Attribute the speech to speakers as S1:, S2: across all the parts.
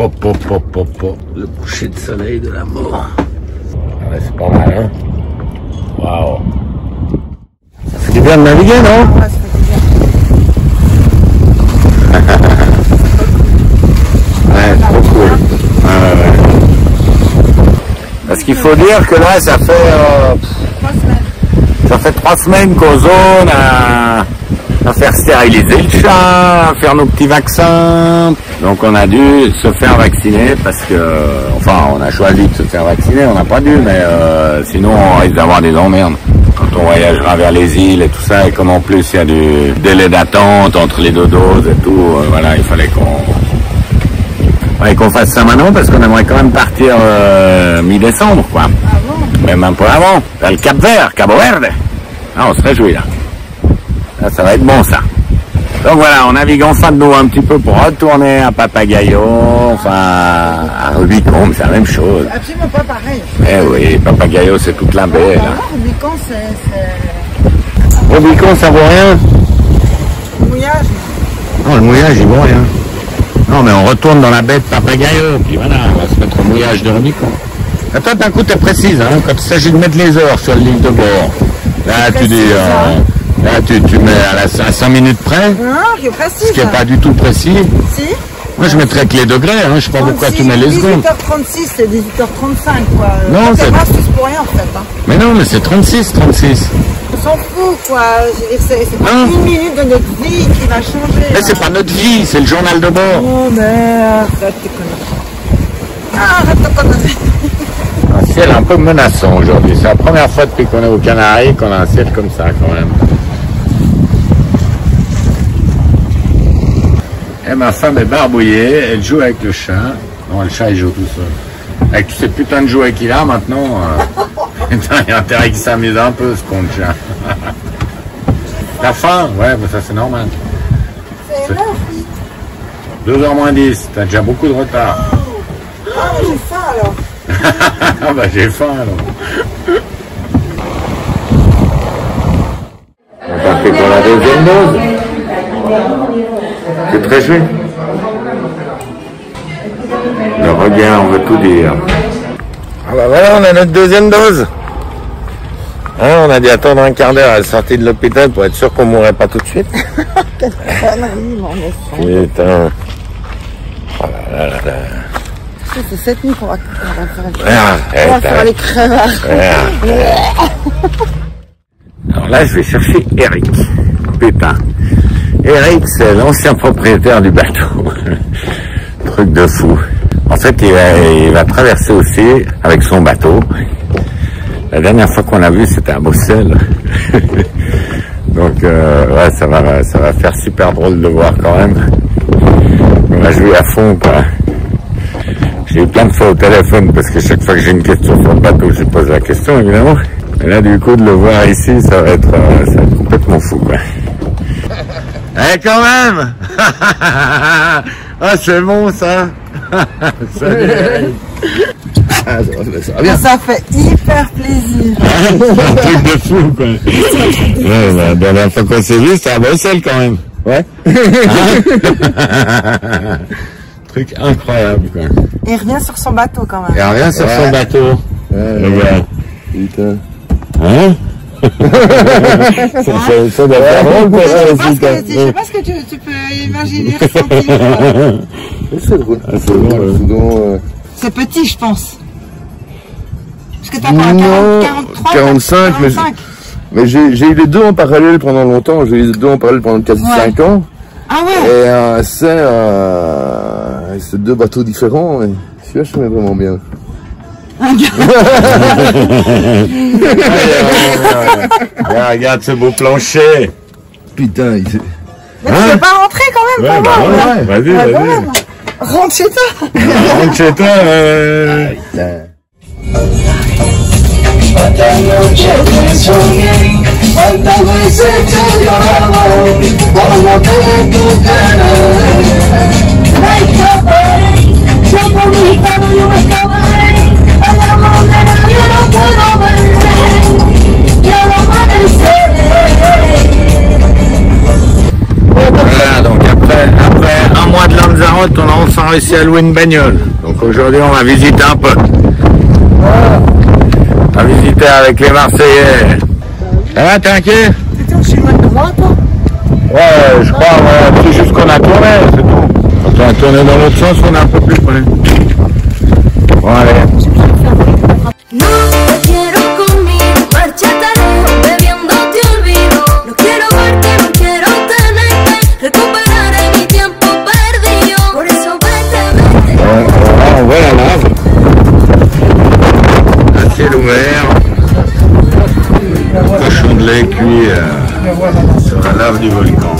S1: Le coucher de soleil de la mort. Ouais, c'est pas mal, hein. Waouh. Ça fait du bien de naviguer, non?
S2: Ouais, ça fait du bien.
S1: Ouais, trop cool. Ouais. Parce qu'il faut dire que là, ça fait 3 semaines qu'on zone à faire stériliser le chat, à faire nos petits vaccins. Donc on a dû se faire vacciner parce que, enfin, on a choisi de se faire vacciner, on n'a pas dû, mais sinon on risque d'avoir des emmerdes quand on voyagera vers les îles et tout ça. Et comme en plus il y a du délai d'attente entre les deux doses et tout, voilà, il fallait qu'on fasse ça maintenant parce qu'on aimerait quand même partir mi-décembre, quoi.
S2: Ah bon?
S1: Même un peu avant. Dans le Cap Vert, Cabo Verde. Ah, on se réjouit là. Là, ça va être bon ça. Donc voilà, on navigue enfin de nous un petit peu pour retourner à Papagayo, enfin à Rubicon, mais c'est la même chose.
S2: Absolument pas pareil.
S1: Eh oui, Papagayo c'est toute la baie là.
S2: Rubicon, c'est...
S1: Rubicon ça vaut rien?
S2: Le mouillage.
S1: Non, le mouillage il vaut rien. Non, mais on retourne dans la baie de Papagayo, puis voilà, on va se mettre au mouillage de Rubicon. Et toi, d'un coup, t'es précise, hein, quand il s'agit de mettre les heures sur l'île de bord. Là, tu dis, là, tu mets à 5 minutes près.
S2: Non, je précise.
S1: Ce qui n'est pas du tout précis.
S2: Si.
S1: Moi, je mettrais que les degrés, hein, je sais pas pourquoi tu mets les secondes.
S2: 18h36, c'est 18h35, quoi.
S1: Non,
S2: c'est pas juste pour rien, en fait. Hein.
S1: Mais non, mais c'est 36.
S2: On s'en fout, quoi. Je veux dire, c'est pas une minute de notre vie qui va changer.
S1: Mais c'est pas notre vie, c'est le journal de bord.
S2: Oh, mais arrête tes conneries. Arrête tes conneries.
S1: Un ciel un peu menaçant aujourd'hui. C'est la première fois depuis qu'on est aux Canaries qu'on a un ciel comme ça, quand même. Et ma femme est barbouillée, elle joue avec le chat. Non, le chat il joue tout seul. Avec tous ces putains de jouets qu'il a maintenant, il y a intérêt qu'il s'amuse un peu ce con de chat. T'as faim? Ouais, bah ça c'est normal.
S2: C'est l'heure.
S1: 2h moins 10, t'as déjà beaucoup de retard.
S2: Ah, j'ai faim alors.
S1: Ah bah j'ai faim alors. On est parti pour la deuxième dose. Tu te réjouis? Le regain, on veut tout dire. Ah bah voilà, on a notre deuxième dose. Hein, on a dû attendre un quart d'heure à la sortie de l'hôpital pour être sûr qu'on mourrait pas tout de suite.
S2: Quelle connerie, mon enfant.
S1: Putain. Oh là là là là.
S2: C'est cette nuit qu'on va faire
S1: les
S2: les crevards.
S1: Alors là, je vais chercher Eric. Putain. Eric, c'est l'ancien propriétaire du bateau. Truc de fou. En fait, il va traverser aussi avec son bateau. La dernière fois qu'on l'a vu, c'était à Bruxelles. Donc, ouais, ça va faire super drôle de voir quand même. On va jouer à fond, quoi. J'ai eu plein de fois au téléphone parce que chaque fois que j'ai une question sur le bateau, je pose la question, évidemment. Et là, du coup, de le voir ici, ça va être complètement fou, quoi. Eh, quand même. Ah, c'est bon, ça. Salut. Ah, ça va bien.
S2: Ça fait hyper plaisir.
S1: C'est un truc de fou, quoi. Ouais, la dernière fois qu'on s'est vu, c'était à Bruxelles, quand même. Ouais. Truc incroyable, quoi.
S2: Il revient sur son bateau, quand même.
S1: Il revient sur son bateau.
S3: Putain.
S1: Hein? Ça doit faire drôle pour ça aussi.
S2: Je sais pas ce que tu peux imaginer, ressentir.
S3: C'est drôle.
S2: C'est petit, je pense. Parce que t'as pas 43,
S3: 45, mais j'ai eu les deux en parallèle pendant longtemps. J'ai eu les deux en parallèle pendant quasi 5 ans.
S2: Ah ouais?
S3: Et c'est deux bateaux différents. Et celui-là, je connais vraiment bien.
S1: Regarde ce beau plancher.
S3: Putain,
S2: Mais tu peux pas rentrer quand même,
S1: Ouais,
S2: pas moi.
S1: vas-y.
S2: Rentre chez toi.
S1: Rentre chez toi. Voilà, donc après un mois de Lanzarote, on a enfin a réussi à louer une bagnole. Donc aujourd'hui, on va visiter un peu. On va visiter avec les Marseillais. Ça va, t'es inquiet?
S2: Putain, je suis loin de moi, toi.
S1: Ouais, je crois, ouais. C'est juste qu'on a tourné, c'est tout. Quand on a tourné dans l'autre sens, on est un peu plus près. Bon, allez.
S4: No te quiero conmigo, márchate lejos, bebiendo te olvido. No quiero verte, no quiero tenerte, recuperaré mi tiempo perdido. Por eso vete, vete.
S1: On voit la lave. Un ciel ouvert. Cochon de lait cuit sur la lave du volcan.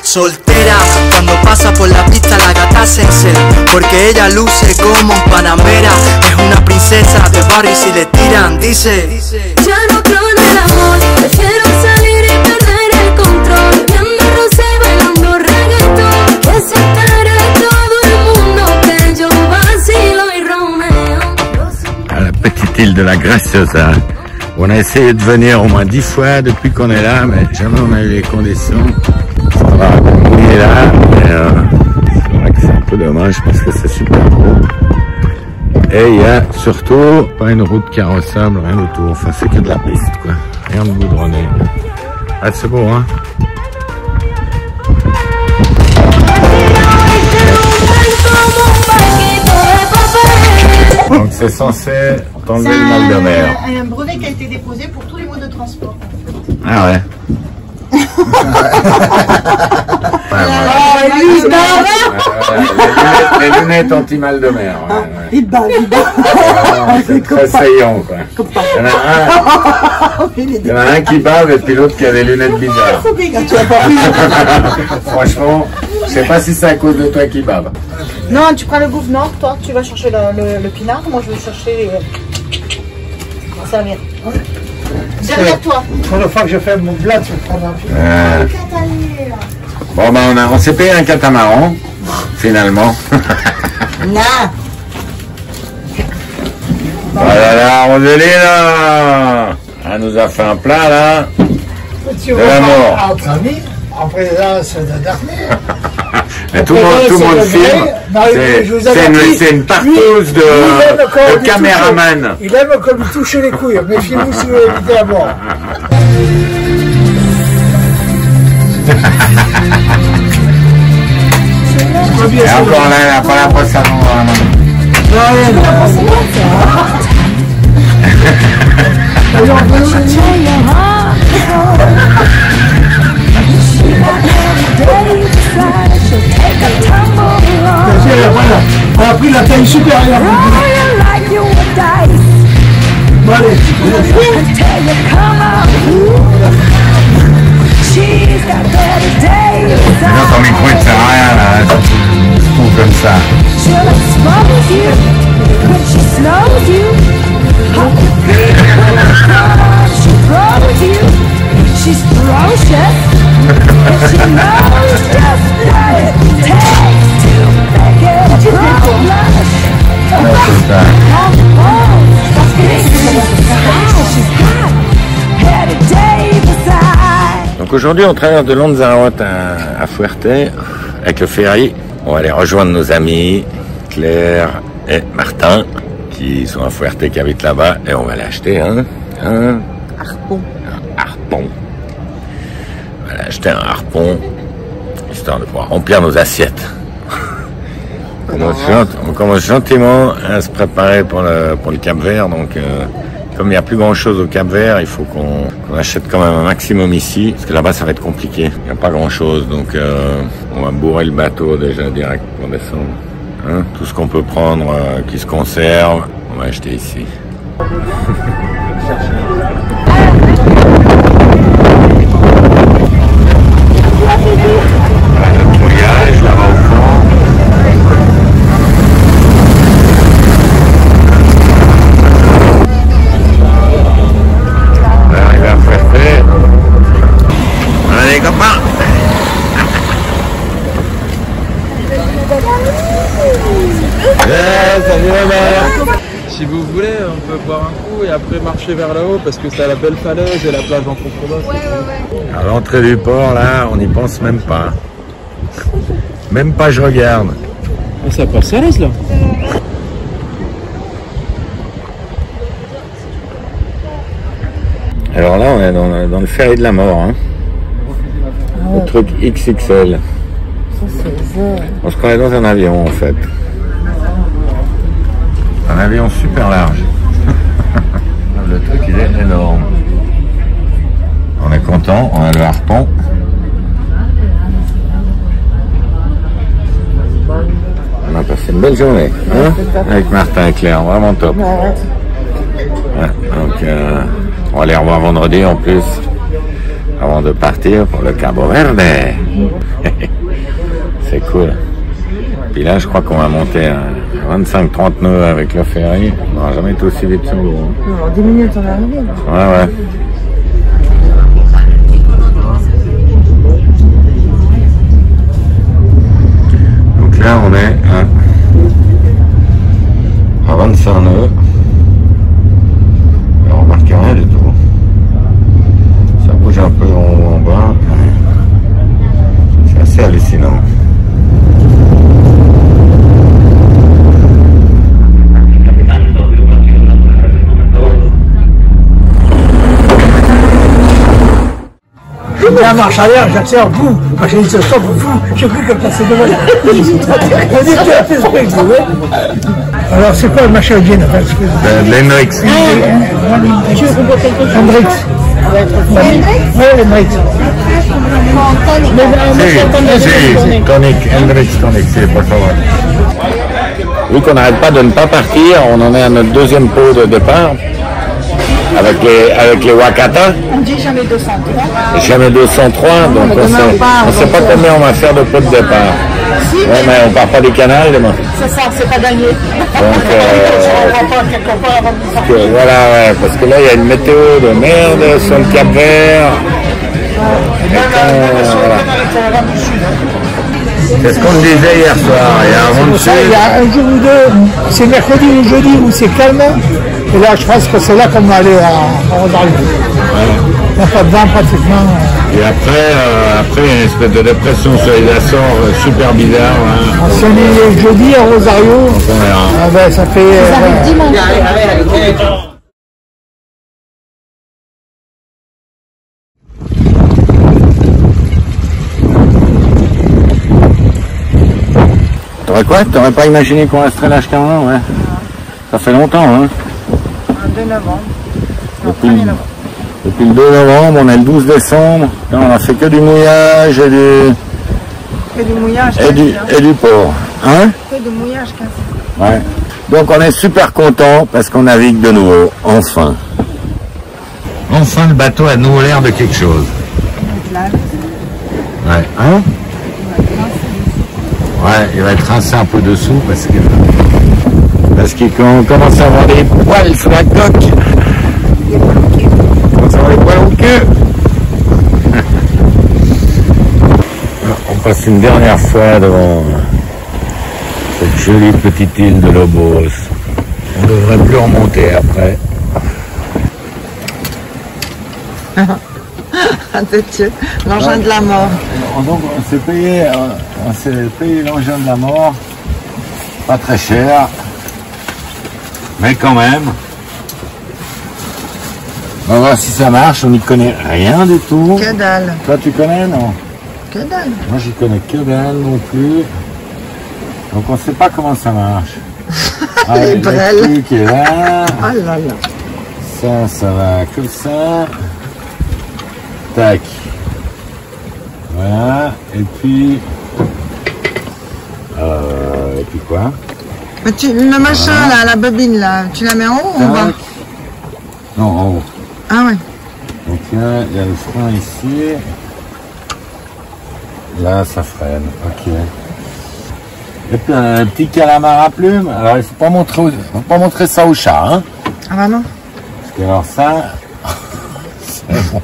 S5: Soltera, cuando pasa por la pista la gata se encera, porque ella luce como panamera. Es una princesa de barrio y si le tiran dice:
S4: Ya no creo en el amor, prefiero salir y perder el control, viendo rosa y bailando reggaetón, que se entere todo el mundo que yo vacilo y Romeo.
S1: À la petite île de la Graciosa. On a essayé de venir au moins 10 fois depuis qu'on est là, mais jamais on a eu les conditions. Ça va, on est là, mais c'est vrai que c'est un peu dommage parce que c'est super beau. Et il y a surtout pas une route carrossable, rien du tout. Enfin, c'est que de la piste, quoi. Rien de goudronné. Ah, c'est beau, hein? Donc c'est censé t'enlever le mal de mer.
S2: C'est un brevet qui a été déposé pour tous les modes de transport.
S1: Ah ouais. Les lunettes anti-mal de mer. Ouais, ouais.
S2: Il bat.
S1: C'est très saillant, quoi. Il y en a un qui bave et puis l'autre qui a des lunettes bizarres. Franchement, je sais pas si c'est à cause de toi qui bave.
S2: Non, tu prends le bouffe nord, toi tu vas chercher le pinard, moi je vais chercher les serviettes. Derrière toi.
S6: Une fois que je fais mon plat, tu prends un peu.
S1: Bon, ben on s'est payé un catamaran, finalement.
S2: Non.
S1: Oh là là, Roseline, elle nous a fait un plat, là.
S6: Tu
S1: De la mort.
S6: Entre amis, en présence de Daphné.
S1: Mais tout le monde filme. C'est une partouze de caméraman.
S6: Il aime comme il touche les couilles. Méfiez-vous si vous évitez la mort.
S1: Et encore là, elle n'a pas la poisse à main.
S6: Elle a pris la taille supérieure. Bon, allez.
S1: Non, ton micro il sert à rien là, tu trouves comme ça.
S4: She's ferocious, and she knows just what it takes to make it blush.
S1: Donc aujourd'hui on traverse de Lanzarote à Fuerte avec le ferry. On va aller rejoindre nos amis Claire et Martin qui sont à Fuerte, qui habitent là-bas, et on va aller acheter un harpon. On va aller acheter un harpon histoire de pouvoir remplir nos assiettes. On commence gentiment à se préparer pour le Cap-Vert. Donc, comme il n'y a plus grand-chose au Cap-Vert, il faut qu'on achète quand même un maximum ici, parce que là-bas, ça va être compliqué. Il n'y a pas grand-chose, donc on va bourrer le bateau déjà direct pour descendre. Hein, tout ce qu'on peut prendre qui se conserve, on va acheter ici. Notre voyage là-bas au fond. On est arrivé à Ferfé. Voilà les copains. Salut la mère.
S7: Si vous voulez, on peut boire un coup et après marcher vers là-haut parce que c'est la belle falaise et la plage en contrebas.
S1: À l'entrée du port, là, on n'y pense même pas. Même pas je regarde.
S7: Oh, ça passe à l'aise là.
S1: Alors là, on est dans le ferry de la mort. Hein. Le truc XXL. On se croirait dans un avion, en fait. Un avion super large. Le truc, il est énorme. On est content, on a le harpon. On a passé une belle journée, hein, avec Martin et Claire, vraiment top. Ouais, donc, on va les revoir vendredi en plus, avant de partir pour le Cabo Verde. C'est cool. Puis là, je crois qu'on va monter à 25-30 nœuds avec le ferry. On n'aura jamais été aussi vite sur l'eau.
S2: Non, en 10 minutes, on est arrivé.
S1: Ouais, ouais. Donc là, on est à 25 nœuds. Et on remarque rien du tout. Ça bouge un peu en haut, en bas. C'est assez hallucinant.
S6: Je mets la marche arrière, j'accélère, boum, quand j'ai dit ce stop, boum, j'ai cru qu'elle passait devant. On dit que tu as fait ce truc, vous voyez. Alors c'est quoi le machin Jane?
S1: L'Hendrix.
S6: Hendrix. Oui, Hendrix.
S1: Si, tonic, Hendrix tonic, c'est pas favor. Vu qu'on n'arrête pas de ne pas partir, on en est à notre deuxième pot de départ. Avec les Wakata.
S2: On dit jamais 203.
S1: Jamais 203, donc on sait pas combien on va faire de pot de départ.
S2: Si,
S1: Ouais, mais on part pas du canal demain.
S2: c'est ça, c'est pas gagné.
S1: Donc, voilà, ouais, parce que là, il y a une météo de merde sur le Cap Vert. Voilà. C'est ce qu'on disait hier soir. Il y a un vent de
S6: Ça, il y a un jour ou deux, c'est mercredi ou jeudi où c'est calme. Et là, je pense que c'est là qu'on va aller à Rosario. Il n'y a pas de vent pratiquement.
S1: Et après, il y a une espèce de dépression sur les Açores super bizarre. Hein.
S6: Si on est jeudi à Rosario,
S1: On verra.
S6: ah ben, ça fait...
S2: Ça arrive dimanche.
S1: T'aurais quoi? T'aurais pas imaginé qu'on resterait là jusqu'à un an, ouais. Ça fait longtemps, hein.
S2: Le 2 novembre.
S1: Depuis le 2 novembre, on est le 12 décembre. Là, on a fait que du mouillage et
S2: Que du mouillage,
S1: et du port. Hein?
S2: Que du mouillage, 15.
S1: Ouais. Donc on est super content parce qu'on navigue de nouveau. Enfin. Enfin, le bateau a de nouveau l'air de quelque chose. Ouais. Hein? Ouais, il va être rincé un peu dessous parce qu'il commence à avoir des poils sur la coque. Il commence à avoir des poils au cul. On passe une dernière fois devant cette jolie petite île de Lobos. On ne devrait plus remonter après.
S2: L'engin de la mort.
S1: Donc on s'est payé l'engin de la mort. Pas très cher. Mais quand même. On va voir si ça marche. On n'y connaît rien du tout.
S2: Que dalle.
S1: Toi tu connais, non?
S2: Que dalle.
S1: Moi j'y connais que dalle non plus. Donc on ne sait pas comment ça marche.
S2: Les brels.
S1: Le truc est là.
S2: Oh là là.
S1: Ça va comme ça. Tac. Voilà. Et puis quoi?
S2: Mais le machin là, la bobine là, tu la mets en haut ou en bas?
S1: Tac. Non, en haut.
S2: Ah ouais.
S1: Donc là, il y a le frein ici. Là, ça freine. Ok. Et puis un petit calamar à plumes. Alors, il faut pas montrer ça au chat, hein.
S2: Ah bah non.
S1: Parce que alors ça, c'est bon.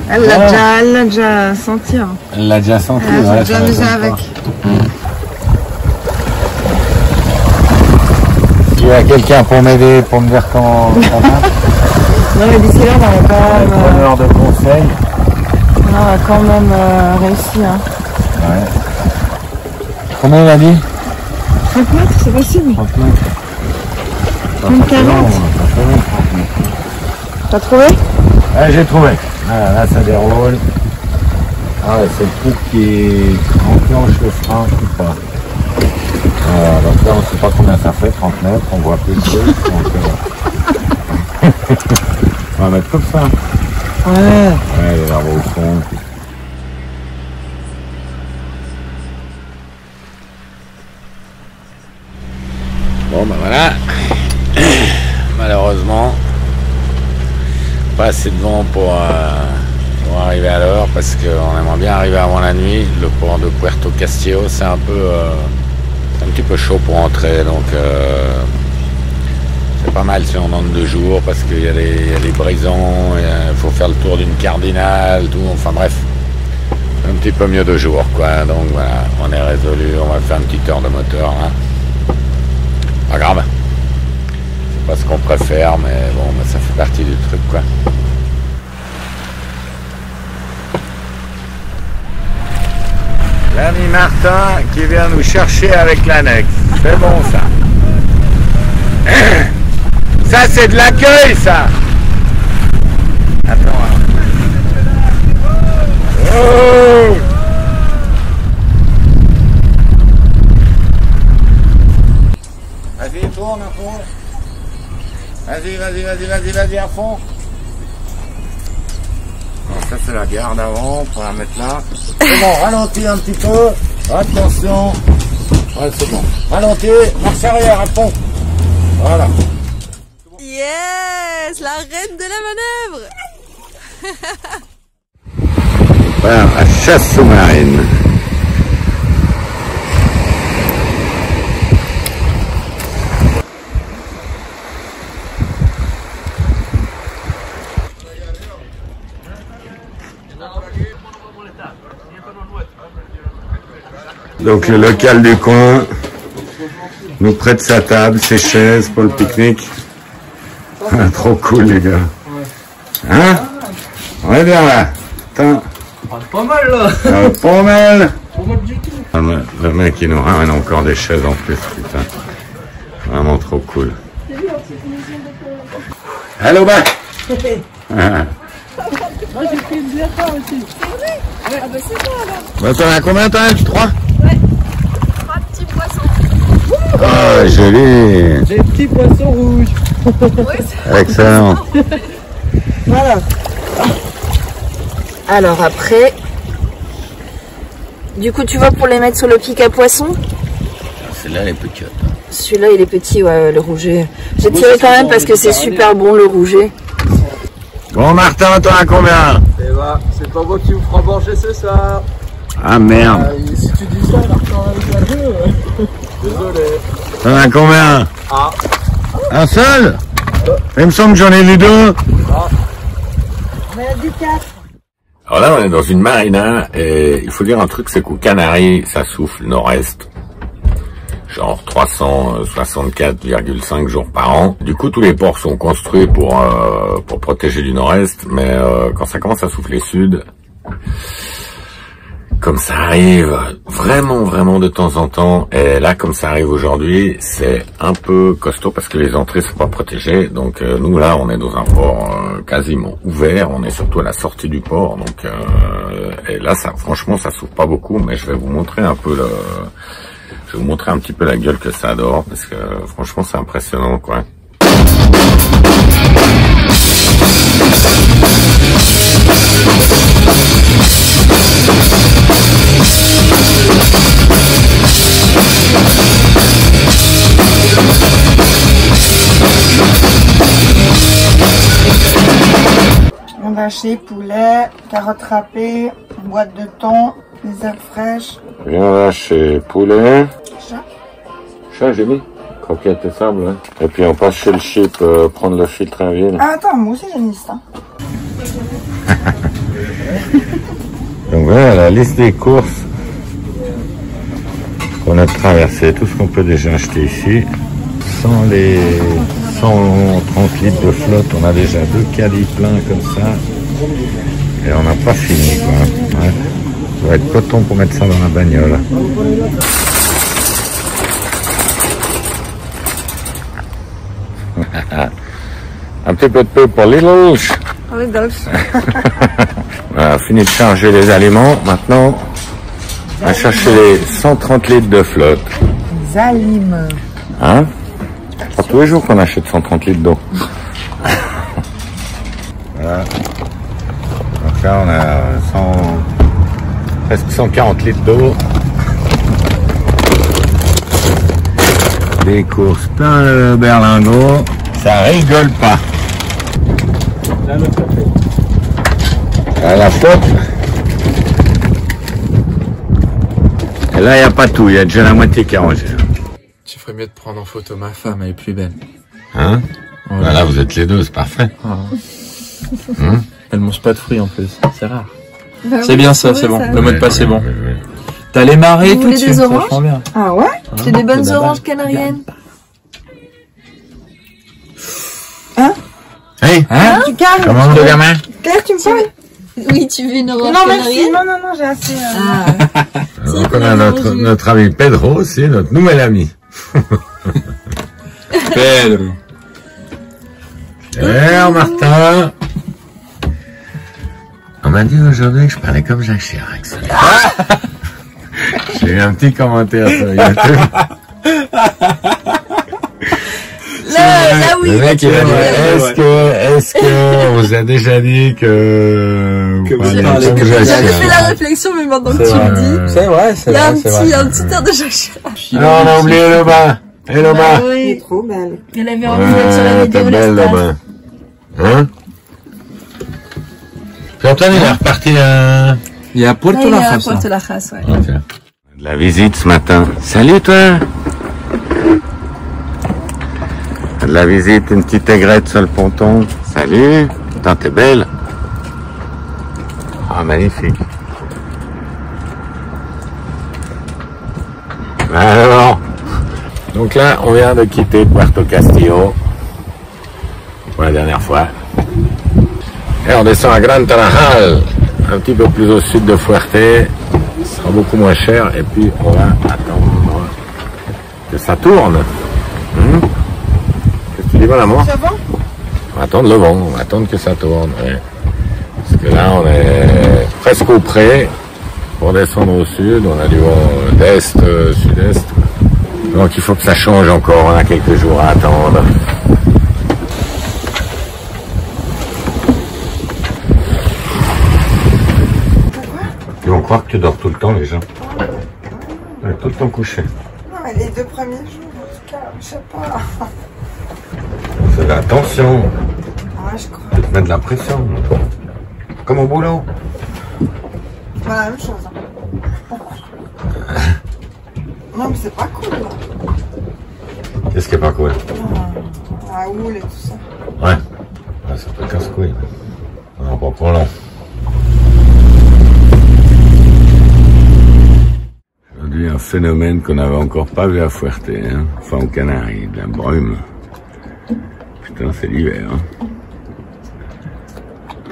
S2: Elle l'a déjà senti. Hein.
S1: Elle l'a déjà senti.
S2: Elle
S1: ouais,
S2: s'est déjà amusée avec.
S1: Il y a quelqu'un pour m'aider, pour me dire quand ça va.
S2: Non mais d'ici là, on va quand même...
S1: Preneur de conseils.
S2: On a quand même réussi. Hein.
S1: Ouais. Combien il a dit?
S2: 30 mètres, c'est possible.
S1: 30 mètres.
S2: 40. T'as trouvé?
S1: Ouais, j'ai trouvé. Voilà, là, ça déroule. Ah ouais, c'est le truc qui enclenche le frein ou pas. Donc là, on ne sait pas combien ça fait, 30 mètres, on voit plus de trucs. Donc, on va mettre comme ça.
S2: Ouais.
S1: Ouais, les arbres au fond. Bon, ben voilà. Malheureusement, pas assez de vent pour arriver à l'heure parce qu'on aimerait bien arriver avant la nuit. Le port de Puerto Castillo, c'est un petit peu chaud pour entrer, donc c'est pas mal si on entre 2 jours parce qu'il y a des brisants, il faut faire le tour d'une cardinale, tout, enfin bref, un petit peu mieux 2 jours quoi. Donc voilà, on est résolu, on va faire une petite heure de moteur là. Pas grave, c'est pas ce qu'on préfère, mais bon, bah, ça fait partie du truc quoi. L'ami Martin qui vient nous chercher avec l'annexe. C'est bon ça. Ça c'est de l'accueil ça. Attends. Oh. Vas-y, tourne à fond. Vas-y à fond. Bon, ça c'est la garde avant, pour la mettre là. C'est bon, ralentis un petit peu. Attention. Ouais, c'est bon. Ralentis, marche arrière à fond. Voilà.
S8: Yes, la reine de la manœuvre.
S1: Voilà, la chasse sous-marine. Donc le local du coin nous prête sa table, ses chaises pour le pique-nique. Ah, trop cool les gars. Hein? On est bien là. Attends.
S7: Pas mal là.
S1: Pas mal.
S7: Pas mal du tout.
S1: Ah, le mec il nous ramène encore des chaises en plus, putain. Vraiment trop cool. Allô bah.
S6: Moi j'ai pris une bière aussi.
S8: C'est vrai? Ah bah c'est ça alors.
S1: Bah t'en as combien t'en as? 3?
S8: Ouais. 3 petits poissons.
S1: Oh joli.
S6: Des petits poissons rouges.
S8: Oui,
S1: Excellent.
S2: Voilà. Alors après, du coup tu vois pour les mettre sur le pic à poisson.
S1: Celle-là elle est petite.
S2: Celui-là il est petit, ouais, le rouget. J'ai tiré quand même parce que c'est super bon le rouget.
S1: Bon Martin, t'en as combien?
S7: Eh bah, c'est pas moi qui vous fera manger ce soir.
S1: Ah merde.
S7: Si tu dis ça, Martin avec la jeu. Désolé.
S1: T'en as combien?
S7: Ah.
S1: Un seul? Il me semble que j'en ai vu 2.
S2: On a du 4.
S1: Alors là on est dans une marina et il faut dire un truc, c'est qu'aux Canaries ça souffle nord-est. Genre 364,5 jours par an. Du coup, tous les ports sont construits pour protéger du nord-est, mais quand ça commence à souffler sud, comme ça arrive vraiment de temps en temps, et là, comme ça arrive aujourd'hui, c'est un peu costaud parce que les entrées sont pas protégées. Donc nous, là, on est dans un port quasiment ouvert. On est surtout à la sortie du port. Donc et là, ça, franchement, ça souffle pas beaucoup, mais je vais vous montrer un peu je vais vous montrer un petit peu la gueule que ça a dehors, parce que franchement c'est impressionnant quoi.
S2: hachée, poulet, carottes râpées, une boîte de thon, des herbes fraîches.
S1: Viande hachée, poulet.
S2: Chat.
S1: Chat, j'ai mis. Croquettes et sable, hein. Et puis on passe chez le chip, prendre le filtre à huile.
S2: Ah, attends, moi aussi j'ai mis ça.
S1: Donc voilà la liste des courses qu'on a traversé, tout ce qu'on peut déjà acheter ici. Sans les 130 litres de flotte, on a déjà 2 caddies pleins comme ça. Et on n'a pas fini quoi. Ouais. Ça va être coton pour mettre ça dans la bagnole. Un petit peu de peu pour Lidl. On a fini de charger les aliments. Maintenant, on va chercher les 130 litres de flotte.
S2: Les aliments.
S1: Hein? C'est pas tous les jours qu'on achète 130 litres d'eau. Voilà. Donc là, on a presque 140 litres d'eau. Des courses plein de berlingots. Ça rigole pas. À la flotte. Et là, il n'y a pas tout. Il y a déjà la moitié qui est rangée.
S7: Tu ferais mieux de prendre en photo ma femme, elle est plus belle.
S1: Hein?
S7: Ouais.
S1: Voilà, vous êtes les deux, c'est parfait.
S7: Ah.
S1: Hein?
S7: Elle mange pas de fruits en plus, c'est rare.
S8: Bah
S7: C'est
S8: oui,
S7: bien ça,
S8: ouais,
S7: c'est bon.
S8: ça.
S7: Le mot de passe c'est bon.
S1: Ouais.
S7: T'as les marées
S8: Vous
S7: tout de
S8: voulez
S7: suite,
S8: des
S7: ça
S8: oranges
S7: sent bien.
S2: Ah ouais?
S8: J'ai des bonnes
S7: c'est
S8: oranges
S7: là-bas.
S8: canariennes.
S1: Hey!
S7: Hein?
S2: Tu calmes.
S1: Comment le gamin?
S2: Claire, tu me parles?
S8: Oui, tu veux une orange
S2: Non, merci.
S8: canarienne?
S2: Non, j'ai assez.
S1: Donc on a notre ami Pedro aussi, notre nouvel ami.
S7: Pedro.
S1: Cher Martin. On m'a dit aujourd'hui que je parlais comme Jacques Chirac. J'ai eu un petit commentaire sur YouTube.
S8: Là oui.
S1: Le mec il a dit est-ce que on vous a déjà dit que vous parlez
S7: parlez
S1: comme
S7: comme
S1: Jacques
S8: J'avais fait
S1: Chirac?
S8: la réflexion, mais maintenant que tu le dis,
S7: C'est vrai, c'est
S8: il y a
S7: vrai,
S8: un
S7: c'est
S8: petit
S7: vrai.
S8: air de Jacques Chirac.
S1: Non, on a oublié le bain. Et le bain.
S2: Elle est trop belle.
S8: Elle avait envie d'être sur la
S1: Ouais,
S8: vidéo,
S1: t'es
S8: la
S1: belle le
S8: star.
S1: bain. Hein? Puis Antoine il est reparti à...
S7: Il y a Puerto
S8: Il y
S7: La
S8: a
S7: Casa.
S8: Puerto La Casa, ouais.
S1: De la visite ce matin. Salut toi. De la visite, une petite aigrette sur le ponton. Salut. Putain, t'es belle. Ah, magnifique. Alors, donc là, on vient de quitter Puerto Castillo pour la dernière fois. Et on descend à Gran Tarajal, un petit peu plus au sud de Fuerte. Ce sera beaucoup moins cher. Et puis, on va attendre que ça tourne. Qu'est-ce que tu dis, mon amour?
S2: Ça va?
S1: On va attendre le vent, on va attendre que ça tourne. Ouais. Parce que là, on est presque au pré. Pour descendre au sud, on a du vent d'est, sud-est. Donc il faut que ça change encore, on a quelques jours à attendre. Ils vont croire que tu dors tout le temps, les gens. Ouais, tout le temps couché.
S2: Non, mais les 2 premiers jours, en tout cas, je sais pas.
S1: C'est la tension.
S2: Ouais, je crois.
S1: Tu te mets de la pression. Comme au boulot.
S2: Pas la même chose. Hein. Non, mais c'est pas cool. Là.
S1: Qu'est-ce qui est pas cool?
S2: La houle et tout ça.
S1: Ouais. Ouais, ça peut casse-couille. Non, pas pour long. Aujourd'hui, un phénomène qu'on n'avait encore pas vu à Fuerte, hein. Enfin aux Canaries, de la brume. Putain, c'est l'hiver. Hein.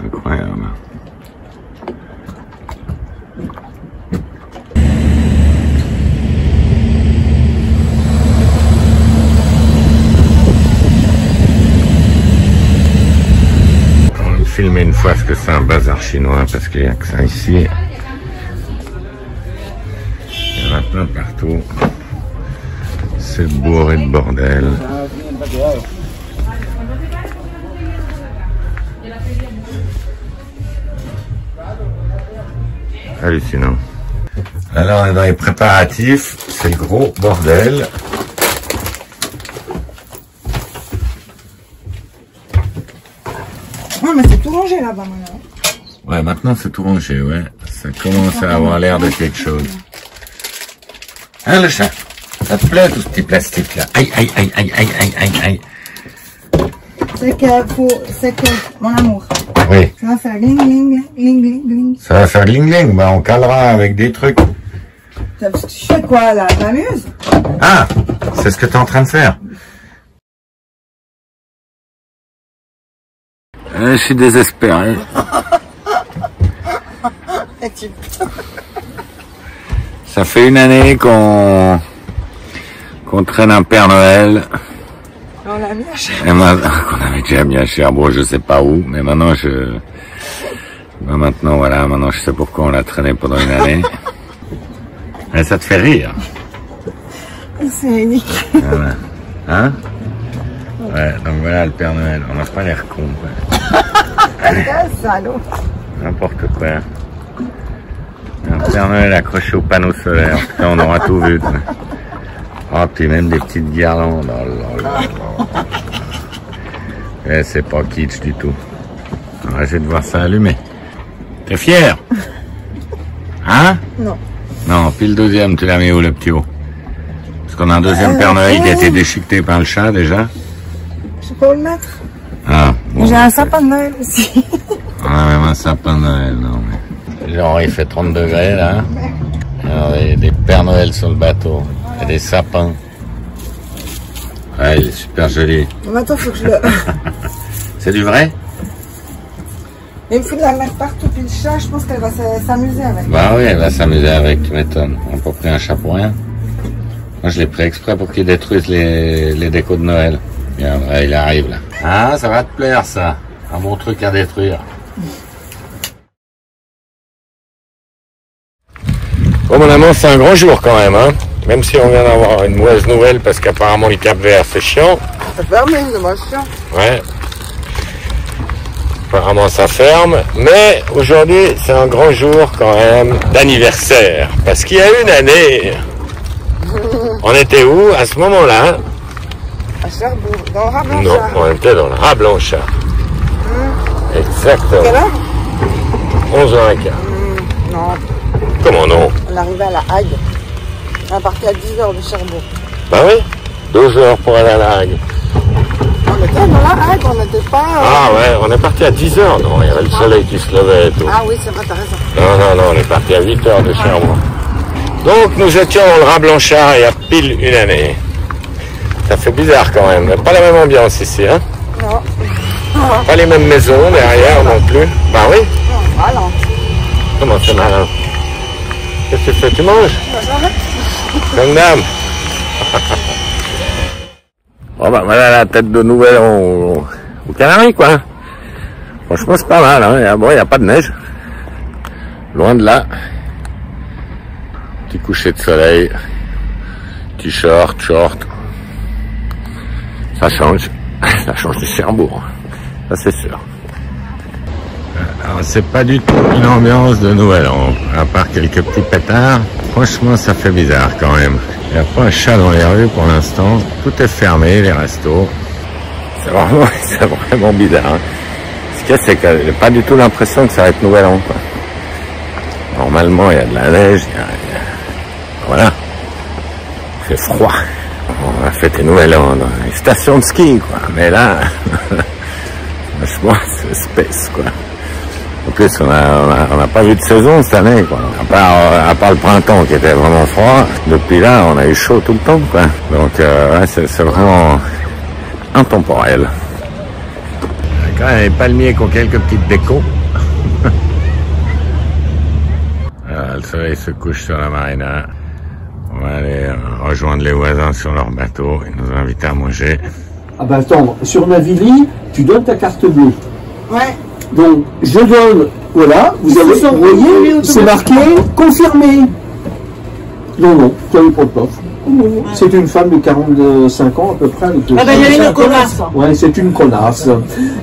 S1: Incroyable. On va filmer une fois ce que c'est un bazar chinois parce qu'il n'y a que ça ici. Il y en a plein partout. C'est bourré de bordel. Hallucinant. Alors on est dans les préparatifs, c'est le gros bordel.
S2: Non, mais c'est tout rangé là-bas maintenant.
S1: Ouais, maintenant c'est tout rangé, ouais. Ça commence à avoir l'air de quelque chose. Hein, le chat? Ça te plaît, tout ce petit plastique là? Aïe, aïe, aïe, aïe, aïe, aïe, aïe, aïe.
S2: C'est que, mon amour,
S1: Oui.
S2: ça va faire gling, gling, gling, gling, gling.
S1: Ça va faire gling gling, bah on calera avec des trucs.
S2: Tu fais quoi là? Tu t'amuses?
S1: Ah, c'est ce que tu es en train de faire. Je suis désespéré. Ça fait une année qu'on traîne un Père Noël.
S2: On l'a mis à Cherbourg.
S1: Et maintenant, qu'on avait déjà mis à Cherbourg, je sais pas où, mais maintenant maintenant voilà, maintenant je sais pourquoi on l'a traîné pendant une année. Mais ça te fait rire.
S2: C'est unique.
S1: Voilà. Hein? Ouais, donc voilà le Père Noël. On n'a pas l'air con, quoi.
S2: Salaud.
S1: N'importe quoi. Un Père Noël accroché au panneau solaire. Putain, on aura tout vu. Oh, puis même des petites guirlandes. Oh là là là. Eh, c'est pas kitsch du tout. On va essayer de voir ça allumé. T'es fier? Hein?
S2: Non.
S1: Non, puis le deuxième, tu l'as mis où, le petit haut? Parce qu'on a un deuxième Père Noël qui a été déchiqueté par le chat, déjà.
S2: Je sais pas où le mettre.
S1: Ah, bon.
S2: J'ai un sapin de Noël aussi.
S1: On a même un sapin de Noël, non mais... Genre, il fait 30 degrés, là. Alors, il y a des Pères Noël sur le bateau. Il y a des sapins. Ouais, il est super joli.
S2: Maintenant, faut que je le...
S1: C'est du vrai?
S2: Il me fout de la merde partout, puis le chat, je pense qu'elle va s'amuser avec.
S1: Bah oui, elle va s'amuser avec, tu m'étonnes. On n'a pas pris un chat pour rien. Moi, je l'ai pris exprès pour qu'il détruise les décos de Noël. Regarde, là, il arrive, là. Ah, ça va te plaire, ça. Un bon truc à détruire. Bon, mon amant, c'est un grand jour quand même, hein. Même si on vient d'avoir une mauvaise nouvelle parce qu'apparemment le Cap-Vert c'est chiant.
S2: Ça ferme, c'est moi chiant.
S1: Ouais. Apparemment ça ferme. Mais aujourd'hui c'est un grand jour quand même d'anniversaire. Parce qu'il y a une année. On était où à ce moment-là?
S2: À Cherbourg, dans le rat Blanchard.
S1: Non, on était dans le rat Blanchard. Exactement.
S2: Quelle heure?
S1: 11h15.
S2: Non,
S1: Comment non?
S2: on arrivait à la Hague. On est parti à 10h de Cherbourg.
S1: Bah oui, 2 heures pour aller à la Hague.
S2: On était dans la Hague, on n'était pas...
S1: Ah ouais, on est parti à 10h. Non, il y avait le soleil qui se levait et tout.
S2: Ah oui, c'est vrai, t'as raison.
S1: Non, non, non, on est parti à 8h de Cherbourg. Donc nous étions dans le rat Blanchard il y a pile une année. Ça fait bizarre quand même. Pas la même ambiance ici, hein?
S2: Non.
S1: Pas les mêmes maisons derrière non plus. Bah oui.
S2: Non, voilà.
S1: Comment c'est malin? Qu'est-ce que tu fais? Tu manges? Comme dame. Bon bah voilà la tête de Nouvel An aux Canaries, quoi. Franchement c'est pas mal, hein. Bon, il n'y a pas de neige. Loin de là. Petit coucher de soleil. T-shirt, short. Ça change. Ça change de Cherbourg. Ça c'est sûr. Alors c'est pas du tout une ambiance de Nouvel An. À part quelques petits pétards. Franchement ça fait bizarre quand même. Il n'y a pas un chat dans les rues pour l'instant. Tout est fermé, les restos. C'est vraiment bizarre. Hein. Ce qu'il y a, c'est que j'ai pas du tout l'impression que ça va être Nouvel An, quoi. Normalement, il y a de la neige, voilà. Il fait froid. On va fêter Nouvel An dans les stations de ski, quoi. Mais là, franchement, c'est space, quoi. En plus, on n'a pas vu de saison cette année, quoi. À part le printemps qui était vraiment froid, depuis là, on a eu chaud tout le temps, quoi. Donc, ouais, c'est vraiment intemporel. Il y a quand même des palmiers qui ont quelques petites décos. Le soleil se couche sur la marina. On va aller rejoindre les voisins sur leur bateau. Ils nous ont invités à manger.
S6: Ah bah attends, sur Navili, tu donnes ta carte bleue.
S2: Ouais.
S6: Donc, je donne, voilà, vous voyez, c'est marqué confirmé. Non, non, tu as eu pas de pof. C'est une femme de 45 ans à peu près.
S2: Ah ben il y a une connasse.
S6: Ouais, c'est une connasse.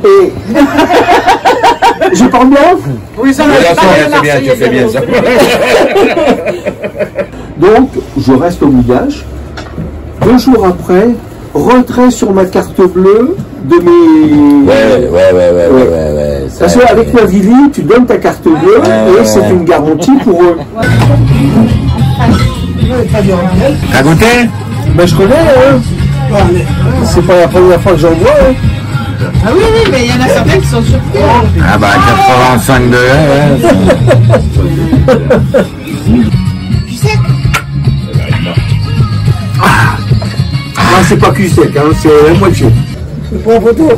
S6: Et... je parle bien?
S2: Oui, ça va.
S1: C'est bien, tu fais bien ça.
S6: Donc, je reste au mouillage. 2 jours après, retrait sur ma carte bleue de mes...
S1: Ouais.
S6: Parce qu'avec Navili, tu donnes ta carte bleue et c'est une garantie pour eux.
S1: T'as goûté?
S6: Ben je connais, hein. C'est pas la première fois que j'en vois. Hein.
S2: Ah oui, oui, mais il y en a certains qui sont surpris.
S1: Ah bah 85 degrés, ouais.
S2: Tu sais,
S6: Non, c'est pas cul sec, hein, c'est la moitié. Je prends en photo.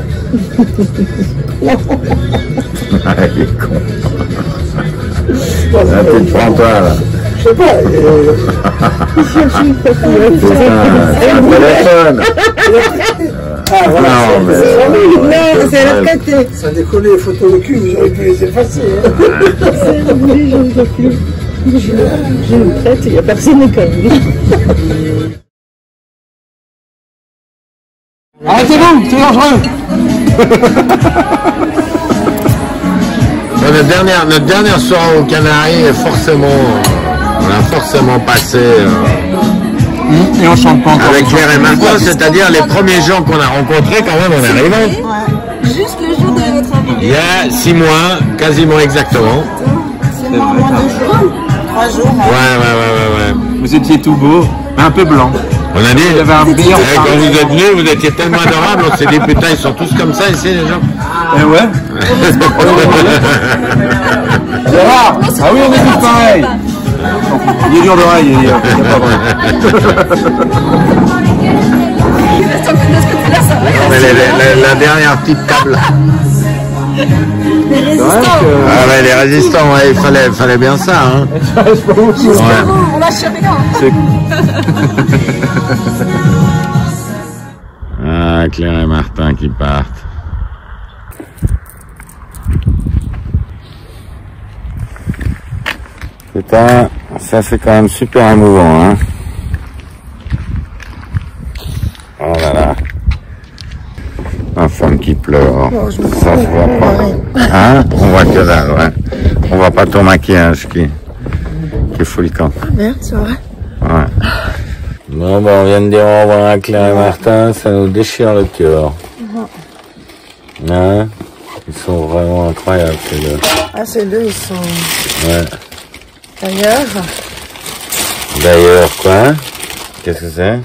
S1: Ah, il est con. Là, tu te prends toi, là.
S6: Je sais pas.
S1: C'est un téléphone.
S6: Ah, voilà.
S1: Non, mais...
S2: non, c'est l'autre côté.
S6: Ça décolle les photos de cul, vous auriez pu les effacer. Hein.
S8: J'ai une traite, il n'y a personne comme lui.
S6: Arrêtez-vous, c'est dangereux.
S1: Notre dernière soirée aux Canaries est forcément... on a forcément passé...
S7: Et on chante pas encore.
S1: avec Claire et Martin, c'est-à-dire les premiers gens qu'on a rencontrés quand même en arrivant.
S8: Juste le jour de notre arrivée.
S1: Il y a 6 mois, quasiment exactement.
S8: C'est moins de 3 jours.
S1: Ouais.
S7: Vous étiez tout beau, mais un peu blanc.
S1: On a dit,
S7: Il y avait un meilleur
S1: quand vous êtes venus, vous étiez tellement adorables, on s'est dit putain, ils sont tous comme ça ici les gens.
S7: Eh ouais. Gérard. Ah oui, on est tous pareils. Il est dur d'oreille, il y a pas
S1: Non, mais la dernière petite table.
S8: Les résistants.
S1: Ah ouais, les résistants, ouais, il fallait bien ça. Hein.
S8: Jusqu'au bout, on lâche rien.
S1: Ah, Claire et Martin qui partent. Putain, ça c'est quand même super émouvant, hein. Oh là là. Ma femme qui pleure. Ça se voit pas. Hein? On voit que dalle, ouais. On voit pas ton maquillage qui fout le camp.
S8: Merde, c'est vrai.
S1: Ouais. Bon, on vient de dire au revoir à Claire et Martin, ça nous déchire le cœur. Hein? Ils sont vraiment incroyables, ces deux.
S8: Ah, ces deux, ils sont
S1: Ouais.
S8: d'ailleurs.
S1: Quoi? Qu'est-ce que c'est?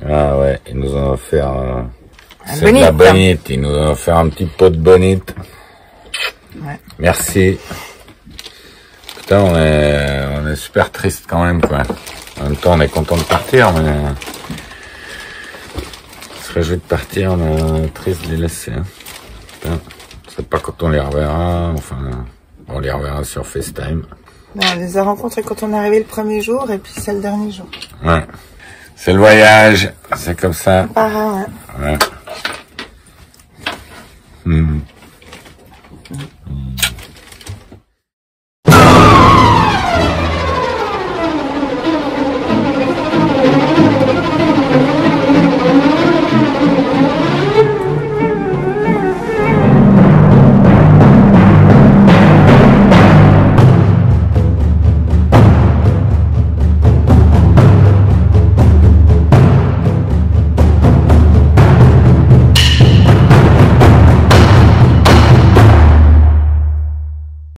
S1: Ah ouais, ils nous ont offert... c'est de la bonite, ils nous ont offert un petit pot de bonite.
S2: Ouais.
S1: Merci. Putain, on est super triste quand même, quoi. En même temps, on est content de partir, mais... on se réjouit de partir, on est triste de les laisser. Hein. Putain, je sais pas quand on les reverra, enfin... on les reverra sur FaceTime.
S2: on les a rencontrés quand on est arrivé le premier jour et puis c'est le dernier jour.
S1: Ouais. C'est le voyage, c'est comme ça.
S2: Ah, ouais.
S1: Ouais.